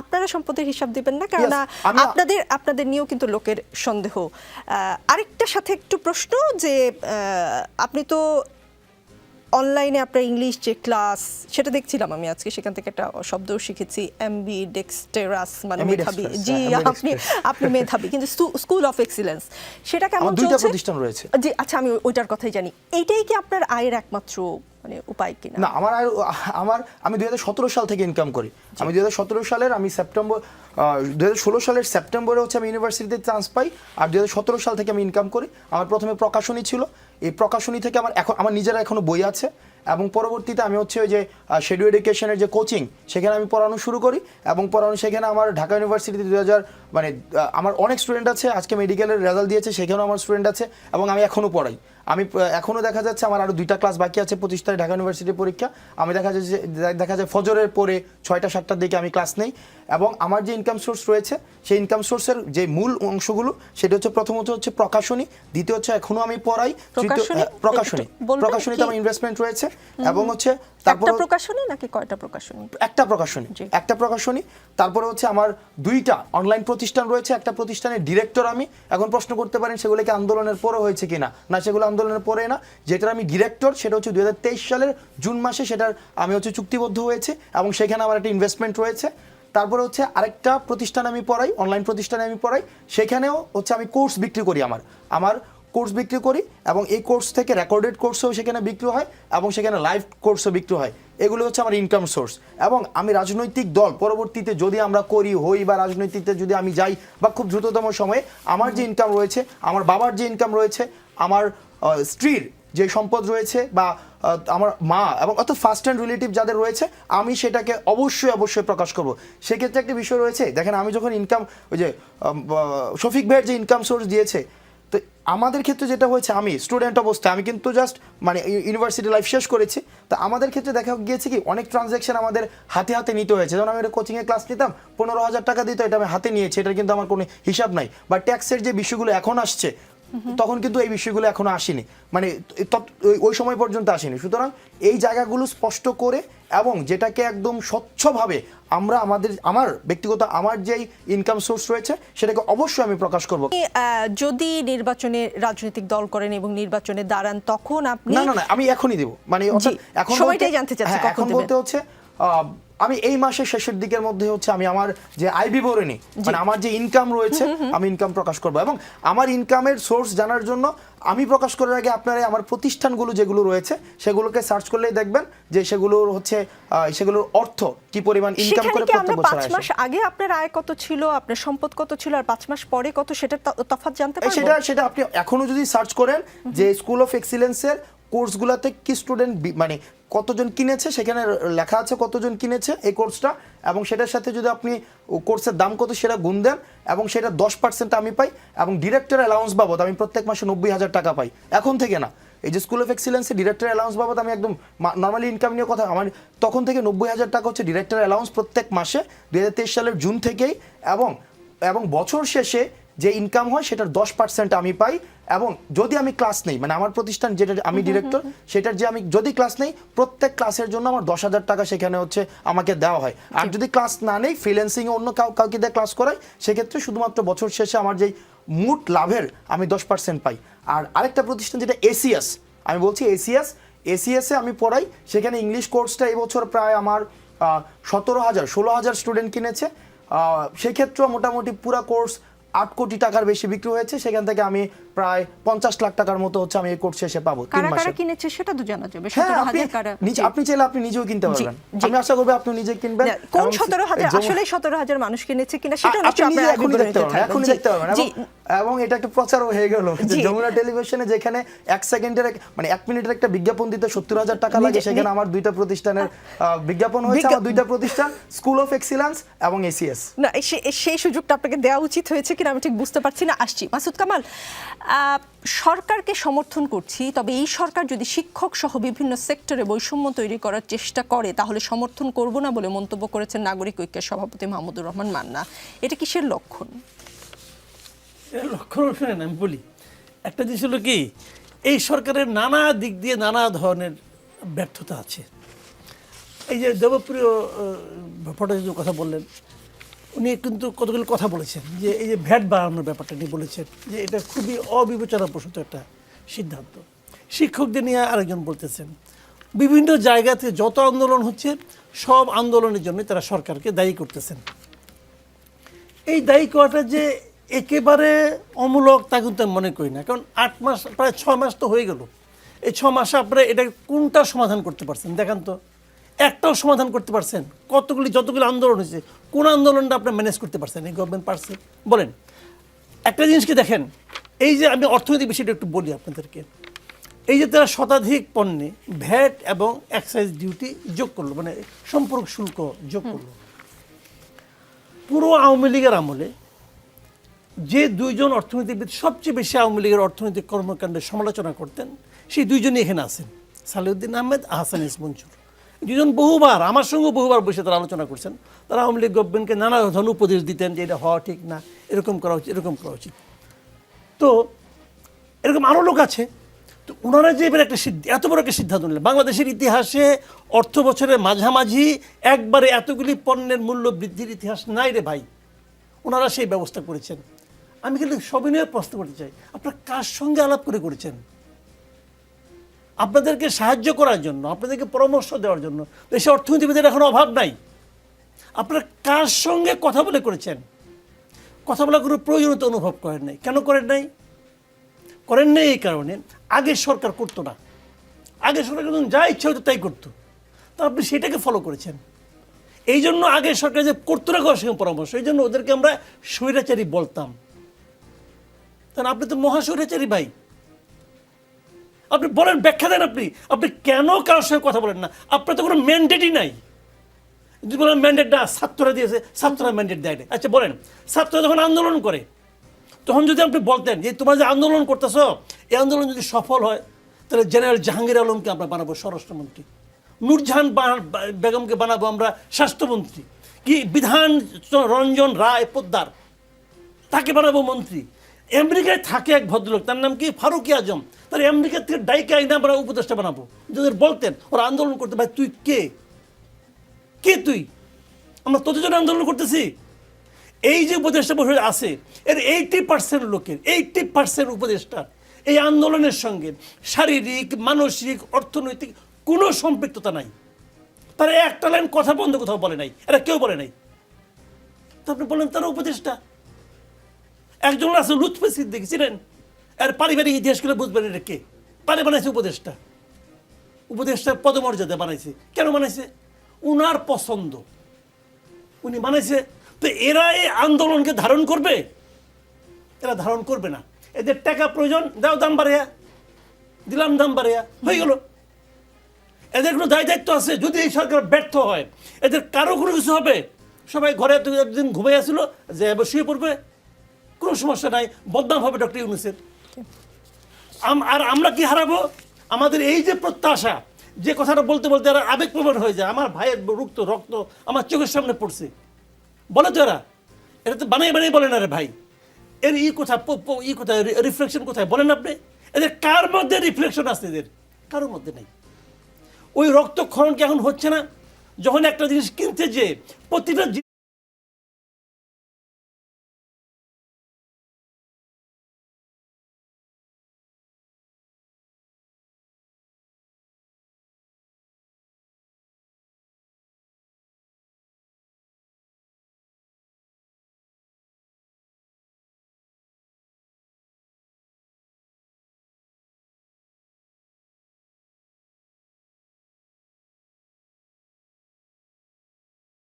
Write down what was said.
আপনারা সম্পদের হিসাব দিবেন না, কারণ আপনাদের নিয়েও কিন্তু লোকের সন্দেহ। আরেকটার সাথে একটু প্রশ্ন যে আপনি তো অনলাইনে আপনার ইংলিশ যে ক্লাস সেটা দেখছিলাম আমি আজকে, সেখান থেকে একটা শব্দও শিখেছি, এমবি ডেক্সটেরাস, মানে মেধাবী। জি, আপনি মেধাবী, কিন্তু স্কুল অফ এক্সিলেন্স সেটা কেমন চলছে? দুইটা প্রতিষ্ঠান রয়েছে। জি, আচ্ছা, আমি ওইটার কথাই জানি। এইটাই কি আপনার আয়ের একমাত্র মানে উপায় কিনা? না, আমি 2017 সাল থেকে ইনকাম করি। আমি 2017 সালের সেপ্টেম্বর 2016 সালের সেপ্টেম্বরে হচ্ছে আমি ইউনিভার্সিটিতে চান্স পাই, আর 2017 সাল থেকে আমি ইনকাম করি। আমার প্রথমে প্রকাশনী ছিল, এই প্রকাশনী থেকে আমার নিজেরা এখনো বই আছে, এবং পরবর্তীতে আমি হচ্ছে ওই যে শেডিউ এডুকেশনের যে কোচিং, সেখানে আমি পড়ানো শুরু করি, এবং সেখানে আমার ঢাকা ইউনিভার্সিটিতে আমার অনেক স্টুডেন্ট আছে। আজকে মেডিকেলের রেজাল্ট দিয়েছে, সেখানেও আমার স্টুডেন্ট আছে, এবং আমি এখনও পড়াই। আমি এখনও দেখা যাচ্ছে আমার আরও 2টা ক্লাস বাকি আছে 25 তারিখ ঢাকা ইউনিভার্সিটির পরীক্ষা। আমি দেখা যায় ফজরের পরে 6টা-7টার দিকে আমি ক্লাস নেই। এবং আমার যে ইনকাম সোর্স রয়েছে, সেই ইনকাম সোর্সের যে মূল অংশগুলো, সেটা হচ্ছে প্রথমত হচ্ছে প্রকাশনী, দ্বিতীয় হচ্ছে এখনও আমি পড়াই, প্রকাশনীতে আমার ইনভেস্টমেন্ট রয়েছে, এবং হচ্ছে একটা প্রকাশনী নাকি কয়টা প্রকাশনী? একটা প্রকাশনী। তারপরে হচ্ছে আমার 2টা অনলাইন প্রতিষ্ঠান রয়েছে। একটা প্রতিষ্ঠানের ডিরেক্টর আমি। এখন প্রশ্ন করতে পারেন সেগুলো কি আন্দোলনের পরে হয়েছে কিনা? না, সেগুলো আন্দোলনের পরে না। যেটার আমি ডিরেক্টর, সেটা হচ্ছে 2023 সালের জুন মাসে সেটার আমি হচ্ছে চুক্তিবদ্ধ হয়েছে, এবং সেখানে আমার একটা ইনভেস্টমেন্ট রয়েছে। তারপরে হচ্ছে আরেকটা প্রতিষ্ঠান আমি পড়াই, অনলাইন প্রতিষ্ঠানে আমি পড়াই, সেখানেও হচ্ছে আমি কোর্স বিক্রি করি। আমার কোর্স বিক্রি করি, এবং এই কোর্স থেকে রেকর্ডেড কোর্সও সেখানে বিক্রি হয়, এবং সেখানে লাইভ কোর্সও বিক্রি হয়। এগুলো হচ্ছে আমার ইনকাম সোর্স। এবং আমি রাজনৈতিক দল পরবর্তীতে যদি আমরা হই বা রাজনৈতিকতে যদি আমি যাই, বা খুব দ্রুততম সময়ে আমার যে ইনকাম রয়েছে, আমার বাবার যে ইনকাম রয়েছে, আমার স্ত্রীর যে সম্পদ রয়েছে, বা আমার মা এবং অত ফার্স্ট হ্যান্ড রিলেটিভ যাদের রয়েছে, আমি সেটাকে অবশ্যই প্রকাশ করব। সেক্ষেত্রে একটা বিষয় রয়েছে, দেখেন আমি যখন ইনকাম, ওই যে শফিক ভাইয়ের যে ইনকাম সোর্স দিয়েছে, তো আমাদের ক্ষেত্রে যেটা হয়েছে, আমি স্টুডেন্ট অবস্থায়, আমি কিন্তু জাস্ট ইউনিভার্সিটি লাইফ শেষ করেছি। তো আমাদের ক্ষেত্রে দেখা গিয়েছে কি অনেক ট্রানজ্যাকশন আমাদের হাতে নিতে হয়েছে। যেমন আমি একটা কোচিংয়ে ক্লাস নিতাম, 15,000 টাকা দিত, এটা আমি হাতে নিয়েছি, এটার কিন্তু আমার কোনো হিসাব নাই। বা ট্যাক্সের যে বিষয়গুলো এখন আসছে, তখন কিন্তু এই বিষয়গুলো এখনো আসেনি, ওই সময় পর্যন্ত আসেনি। সুতরাং এই জায়গাগুলো স্পষ্ট করে, এবং যেটাকে একদম স্বচ্ছভাবে আমার ব্যক্তিগত আমার যেই ইনকাম সোর্স রয়েছে, সেটাকে অবশ্যই আমি প্রকাশ করব। যদি নির্বাচনে রাজনৈতিক দল করেন এবং নির্বাচনে দাঁড়ান, তখন আপনি না, আমি এখনই দেব, এখন সময়টাই জানতে চাচ্ছি এখন বলতে হচ্ছে আমি এই মাসের শেষের দিকের মধ্যে হচ্ছে আমি আমার যে আয় বিবরণী, আমার যে ইনকাম রয়েছে, আমি ইনকাম প্রকাশ করব। এবং আমার ইনকামের সোর্স জানার জন্য আমি প্রকাশ করার আগে আপনারা আমার প্রতিষ্ঠানগুলো যেগুলো রয়েছে, সেগুলোকে সার্চ করলেই দেখবেন যে সেগুলোর অর্থ কি পরিমাণ ইনকাম করে প্রত্যেক বছর আসে। 5 মাস আগে আপনার আয় কত ছিল, আপনার সম্পদ কত ছিল, আর 5 মাস পরে কত, সেটা তফাৎ জানতে পারবো? সেটা আপনি এখনো যদি সার্চ করেন যে স্কুল অফ এক্সিলেন্সের কোর্সগুলোতে কি স্টুডেন্ট কতজন কিনেছে, সেখানে লেখা আছে কতজন কিনেছে এই কোর্সটা, এবং সেটার সাথে যদি আপনি কোর্সের দাম কত সেটা গুণ দেন, এবং সেটা 10% আমি পাই, এবং ডিরেক্টর অ্যালাউন্স বাবদ আমি প্রত্যেক মাসে 90,000 টাকা পাই। এখন থেকে না, এই যে স্কুল অফ এক্সিলেন্সে ডিরেক্টর অ্যালাউন্স বাবদ আমি একদম নর্মালি ইনকাম নিয়ে কথা, আমার তখন থেকে 90,000 টাকা হচ্ছে ডিরেক্টর অ্যালাউন্স প্রত্যেক মাসে 2023 সালের জুন থেকেই, এবং বছর শেষে যে ইনকাম হয় সেটার 10% আমি পাই। এবং যদি আমি ক্লাস নেই, আমার প্রতিষ্ঠান যেটা আমি ডিরেক্টর, সেটার যে আমি যদি ক্লাস নেই, প্রত্যেক ক্লাসের জন্য আমার 10,000 টাকা সেখানে হচ্ছে আমাকে দেওয়া হয়। আর যদি ক্লাস না নেই, ফ্রিল্যান্সিংয়ে অন্য কাউকে দিয়ে ক্লাস করাই, সেক্ষেত্রে শুধুমাত্র বছর শেষে আমার যেই মোট লাভের আমি 10% পাই। আর আরেকটা প্রতিষ্ঠান যেটা এসিএস, আমি বলছি এসিএসে আমি পড়াই, সেখানে ইংলিশ কোর্সটা এবছর প্রায় আমার 16,000 স্টুডেন্ট কিনেছে। সেক্ষেত্রেও মোটামুটি পুরা কোর্স 8 কোটি টাকার বেশি বিক্রি হয়েছে। সেখান থেকে আমি প্রায় 50 লাখ টাকার মতো হচ্ছে আমি এই কোর্স শেষে পাবো 3 মাসে। কারা কিনেছে সেটা তো জানা যাবে। আপনি চাইলে আপনি নিজেও কিনতে পারবেন। আমি আশা করব আপনি নিজে কিনবেন। কোন 17,000 আসলে 17,000 মানুষ কিনেছে কিনা সেটা আপনি এখনই দেখতে পারবেন। এবং এটা একটা প্রচারও হয়ে গেল যে যমুনা টেলিভিশনে যেখানে 1 সেকেন্ডের 1 মিনিটের একটা বিজ্ঞাপন দিতে 70,000 টাকা লাগে, সেখানে আমার 2টা প্রতিষ্ঠানের বিজ্ঞাপন হয়েছে। আমার 2টা প্রতিষ্ঠান স্কুল অফ এক্সিলেন্স এবং এসিএস। না, সেই সুযোগটা আপনাকে দেওয়া উচিত হয়েছে কিনা আমি ঠিক বুঝতে পারছি না। আসছি মাসুদ কামাল, সরকারকে সমর্থন করছি, তবে এই সরকার যদি শিক্ষক সহ বিভিন্ন সেক্টরে বৈষম্য তৈরি করার চেষ্টা করে, তাহলে সমর্থন করব না বলে মন্তব্য করেছেন নাগরিক ঐক্যের সভাপতি মাহমুদুর রহমান মান্না। এটা কিসের লক্ষণ? লক্ষণ শুনেন, আমি বলি একটা জিনিস হলো কি, এই সরকারের নানা দিক দিয়ে নানা ধরনের ব্যর্থতা আছে। এই যে দেবপ্রিয় ভট্টাচার্য কথা বললেন, উনি কিন্তু কতগুলো কথা বলেছেন, যে এই যে ভ্যাট বাড়ানোর ব্যাপারটা নিয়ে বলেছেন যে এটা খুবই অবিবেচনাপ্রসূত একটা সিদ্ধান্ত। শিক্ষকদের নিয়ে আরেকজন বলতেছেন বিভিন্ন জায়গাতে যত আন্দোলন হচ্ছে সব আন্দোলনের জন্য তারা সরকারকে দায়ী করতেছেন। এই দায়ী করাটা যে একেবারে অমূলক তা কিন্তু আমি মনে করি না, কারণ 8 মাস প্রায় 6 মাস তো হয়ে গেল। এই 6 মাসে আপনারা এটা কোনটা সমাধান করতে পারছেন দেখান তো, একটাও সমাধান করতে পারছেন? যতগুলি আন্দোলন হয়েছে কোন আন্দোলনটা আপনার ম্যানেজ করতে পারছেন? এই গভর্নমেন্ট পারছে বলেন? একটা জিনিসকে দেখেন, এই যে আমি অর্থনৈতিক বিষয়টা একটু বলি আপনাদেরকে, এই যে তারা শতাধিক পণ্যে ভ্যাট এবং এক্সাইজ ডিউটি যোগ করলো, মানে সম্পর্ক শুল্ক যোগ করলো। পুরো আওয়ামী লীগের আমলে যে দুইজন অর্থনীতিবিদ সবচেয়ে বেশি আওয়ামী লীগের অর্থনৈতিক কর্মকাণ্ডের সমালোচনা করতেন, সেই দুইজনই এখানে আছেন, সালেউদ্দিন আহমেদ, আহসান ইস মঞ্জুর। দুজন বহুবার আমার সঙ্গে বহুবার বসে তারা আলোচনা করছেন। তারা আওয়ামী লীগ গভর্নমেন্টকে নানা ধরনের উপদেশ দিতেন যে এটা হওয়া ঠিক না, এরকম করা উচিত, এরকম করা উচিত। তো এরকম আরও লোক আছে। তো ওনারা যে এবার একটা এত বড় একটা সিদ্ধান্ত নিলেন, বাংলাদেশের ইতিহাসে অর্থ বছরের মাঝামাঝি একবারে এতগুলি পণ্যের মূল্য বৃদ্ধির ইতিহাস নাই রে ভাই। ওনারা সেই ব্যবস্থা করেছেন। আমি কিন্তু সবিনয়ে প্রশ্ন করতে চাই, আপনারা কার সঙ্গে আলাপ করে করেছেন? আপনাদেরকে সাহায্য করার জন্য, আপনাদেরকে পরামর্শ দেওয়ার জন্য দেশে অর্থনীতিবিদের এখন অভাব নাই। আপনারা কার সঙ্গে কথা বলে করেছেন? কথা বলার কোনো প্রয়োজনীয়তা অনুভব করেন নাই। কেন করেন নাই? করেন নাই এই কারণে আগের সরকার করতো না। আগের সরকার যখন যা ইচ্ছা হতো তাই করতো, তা আপনি সেটাকে ফলো করেছেন। এই জন্য আগের সরকার যে করতো না কারোর সঙ্গে পরামর্শ, এই জন্য ওদেরকে আমরা স্বৈরাচারী বলতাম। তাহলে আপনি তো মহাস্বৈরাচারী ভাই। আপনি বলেন, ব্যাখ্যা দেন আপনি কেন কারোর সঙ্গে কথা বলেন না? আপনার তো কোনো ম্যান্ডেটই নাই। যদি বলেন ম্যান্ডেট না, ছাত্ররা দিয়েছে, ছাত্ররা ম্যান্ডেট দেয় না। আচ্ছা বলেন, ছাত্ররা যখন আন্দোলন করে তখন যদি আপনি বলতেন যে তোমরা যে আন্দোলন করতেছো, এই আন্দোলন যদি সফল হয় তাহলে জেনারেল জাহাঙ্গীর আলমকে আমরা বানাবো স্বরাষ্ট্রমন্ত্রী, নূরজাহান বেগমকে বানাবো আমরা স্বাস্থ্যমন্ত্রী, কি বিধান রঞ্জন রায় পোদ্দার তাকে বানাবো মন্ত্রী। আমেরিকায় থাকে এক ভদ্রলোক, তার নাম কি ফারুকি আজম, তার আমেরিকা থেকে ডাইকে আইনা আমরা উপদেষ্টা বানাবো। যদি বলতেন ওরা আন্দোলন করতে, ভাই তুই কে তুই? আমরা তোদের জন্য আন্দোলন করতেছি। এই যে উপদেষ্টা বসে আছে এর 80% লোকের, 80% উপদেষ্টা এই আন্দোলনের সঙ্গে শারীরিক, মানসিক, অর্থনৈতিক কোনো সম্পৃক্ততা নাই। তারা একটা লাইন কথা বন্ধ কোথাও বলে নাই, এরা কেউ বলে নাই। তো আপনি বলেন তারা উপদেষ্টা। একজন আছে লুৎফে সিদ্দিকী, ছিলেন, আর পারিবারিক ইতিহাসগুলো বুঝবেন এটা কে। পারে বানাইছে উপদেষ্টার পদমর্যাদা বানাইছে। কেন বানাইছে? উনার পছন্দ, উনি বানাইছে। তো এরা এই আন্দোলনকে ধারণ করবে? এরা ধারণ করবে না। এদের টাকা প্রয়োজন, দাও দাম বাড়াইয়া, দিলাম দাম বাড়াইয়া, হয়ে গেল। এদের কোনো দায় দায়িত্ব আছে? যদি এই সরকার ব্যর্থ হয় এদের কারো কোনো কিছু হবে? সবাই ঘরে একদিন ঘুমাই আসছিল যে এবার শুয়ে পড়বে, কোনো সমস্যা নাই, বদনাম হবে ডক্টর ইউনূসের। আর আমরা কি হারাবো? আমাদের এই যে প্রত্যাশা, যে কথাটা বলতে বলতে এরা আবেগপ্রবণ হয়ে যায়। আমার ভাইয়ের রক্ত আমার চোখের সামনে পড়ছে, বলে তো এরা তো বানিয়ে বলে না রে ভাই। এর কোথায় রিফ্লেকশন কোথায় বলেন আপনি? এদের কার মধ্যে রিফ্লেকশন আছে? এদের কারোর মধ্যে নেই। ওই রক্তক্ষরণ কি এখন হচ্ছে না? যখন একটা জিনিস কিনতে যে প্রতিটা